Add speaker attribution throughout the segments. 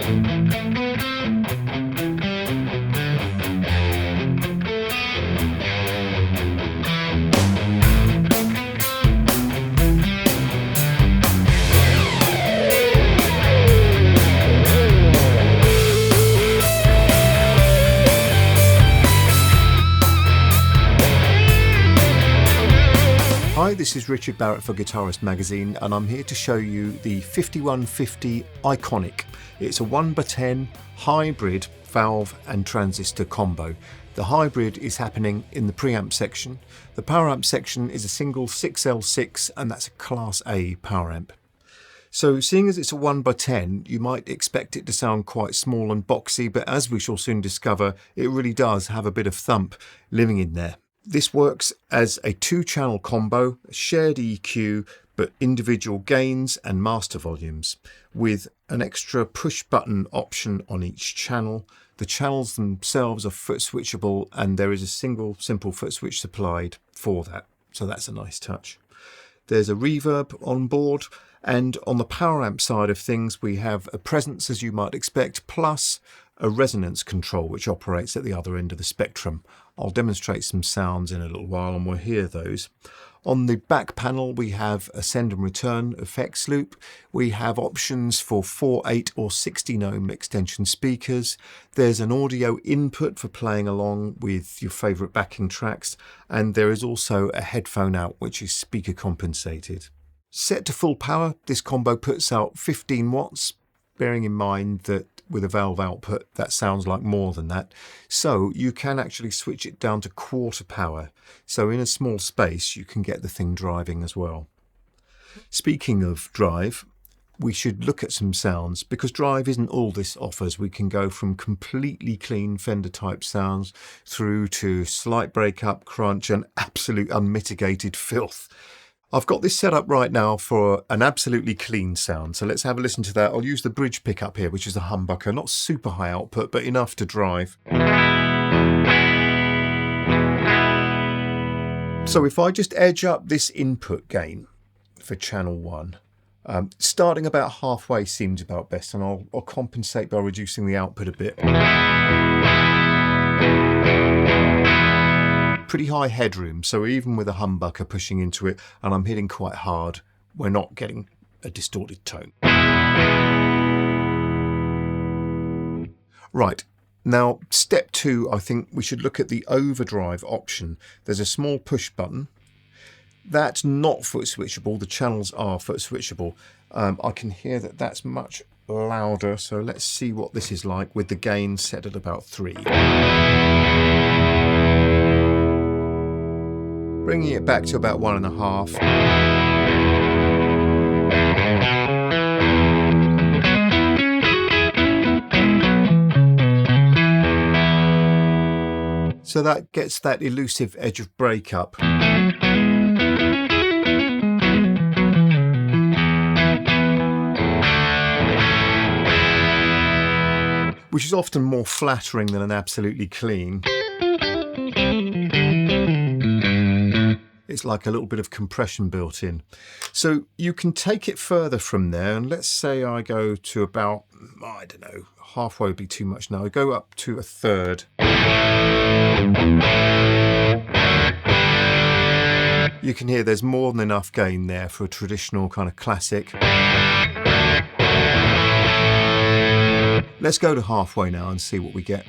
Speaker 1: Hi, this is Richard Barrett for Guitarist magazine, and I'm here to show you the 5150 Iconic. It's a 1x10 hybrid valve and transistor combo. The hybrid is happening in the preamp section. The power amp section is a single 6L6, and that's a Class A power amp. So seeing as it's a 1x10, you might expect it to sound quite small and boxy, but as we shall soon discover, it really does have a bit of thump living in there. This works as a 2-channel combo, shared EQ, but individual gains and master volumes, with an extra push button option on each channel. The channels themselves are foot switchable, and there is a single simple foot switch supplied for that. So that's a nice touch. There's a reverb on board, and on the power amp side of things, we have a presence, as you might expect, plus a resonance control which operates at the other end of the spectrum. I'll demonstrate some sounds in a little while and we'll hear those. On the back panel we have a send and return effects loop. We have options for 4, 8 or 16 ohm extension speakers. There's an audio input for playing along with your favourite backing tracks, and there is also a headphone out which is speaker compensated. Set to full power, this combo puts out 15 watts, bearing in mind that with a valve output that sounds like more than that. So you can actually switch it down to quarter power. So in a small space you can get the thing driving as well. Speaking of drive, we should look at some sounds, because drive isn't all this offers. We can go from completely clean Fender type sounds through to slight breakup, crunch and absolute unmitigated filth. I've got this set up right now for an absolutely clean sound, so let's have a listen to that. I'll use the bridge pickup here, which is a humbucker, not super high output, but enough to drive. So if I just edge up this input gain for channel 1, starting about halfway seems about best, and I'll compensate by reducing the output a bit. Pretty high headroom, so even with a humbucker pushing into it and I'm hitting quite hard, we're not getting a distorted tone. Right, now step 2, I think we should look at the overdrive option. There's a small push button. That's not foot switchable, the channels are foot switchable. I can hear that that's much louder, so let's see what this is like with the gain set at about 3. Bringing it back to about 1.5. So that gets that elusive edge of breakup. Which is often more flattering than an absolutely clean. It's like a little bit of compression built in. So you can take it further from there, and let's say I go to about, I don't know, halfway would be too much now. I go up to 1/3. You can hear there's more than enough gain there for a traditional kind of classic. Let's go to halfway now and see what we get.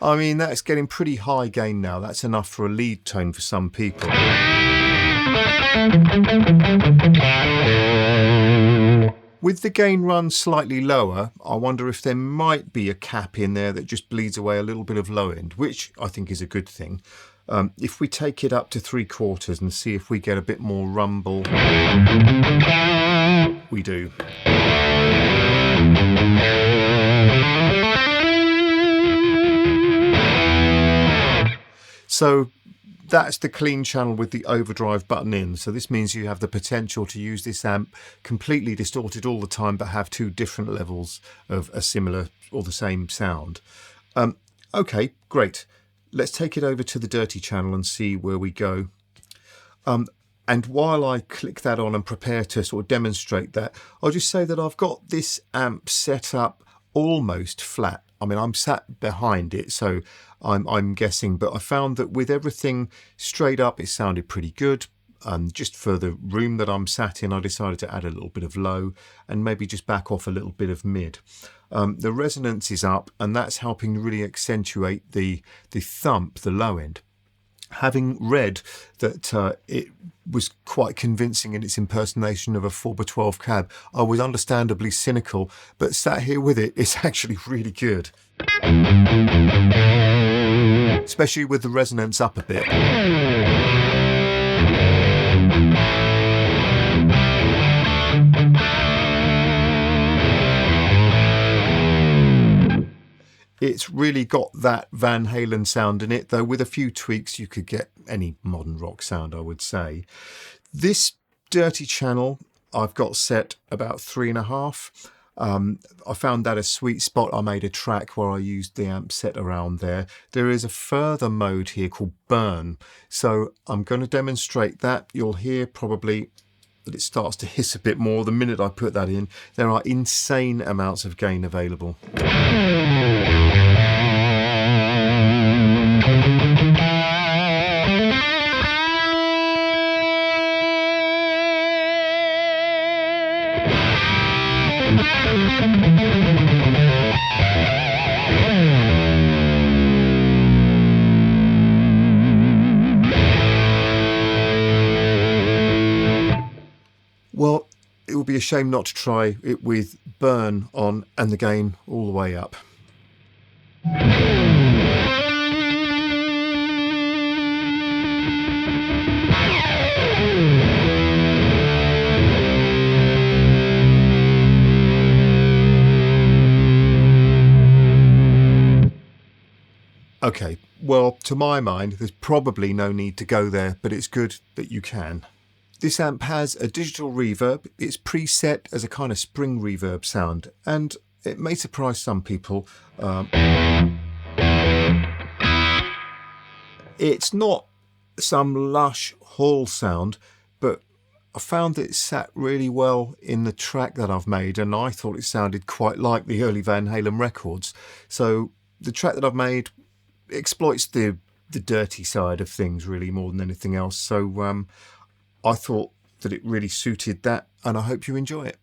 Speaker 1: I mean, that's getting pretty high gain now. That's enough for a lead tone for some people. With the gain run slightly lower, I wonder if there might be a cap in there that just bleeds away a little bit of low end, which I think is a good thing. If we take it up to 3/4 and see if we get a bit more rumble, we do. So that's the clean channel with the overdrive button in. So this means you have the potential to use this amp completely distorted all the time, but have 2 different levels of a similar or the same sound. Okay, great. Let's take it over to the dirty channel and see where we go. And while I click that on and prepare to sort of demonstrate that, I'll just say that I've got this amp set up almost flat. I mean, I'm sat behind it, so I'm guessing, but I found that with everything straight up, it sounded pretty good. Just for the room that I'm sat in, I decided to add a little bit of low and maybe just back off a little bit of mid. The resonance is up, and that's helping really accentuate the thump, the low end. Having read that it was quite convincing in its impersonation of a 4x12 cab, I was understandably cynical, but sat here with it, it's actually really good. Especially with the resonance up a bit. It's really got that Van Halen sound in it, though with a few tweaks you could get any modern rock sound, I would say. This dirty channel I've got set about 3.5. I found that a sweet spot. I made a track where I used the amp set around there. There is a further mode here called Burn, so I'm going to demonstrate that. You'll hear probably that it starts to hiss a bit more the minute I put that in. There are insane amounts of gain available. Well, it would be a shame not to try it with Burn on and the gain all the way up. Okay, well, to my mind, there's probably no need to go there, but it's good that you can. This amp has a digital reverb. It's preset as a kind of spring reverb sound, and it may surprise some people. It's not some lush hall sound, but I found that it sat really well in the track that I've made, and I thought it sounded quite like the early Van Halen records. So the track that I've made exploits the dirty side of things really more than anything else. So I thought that it really suited that, and I hope you enjoy it.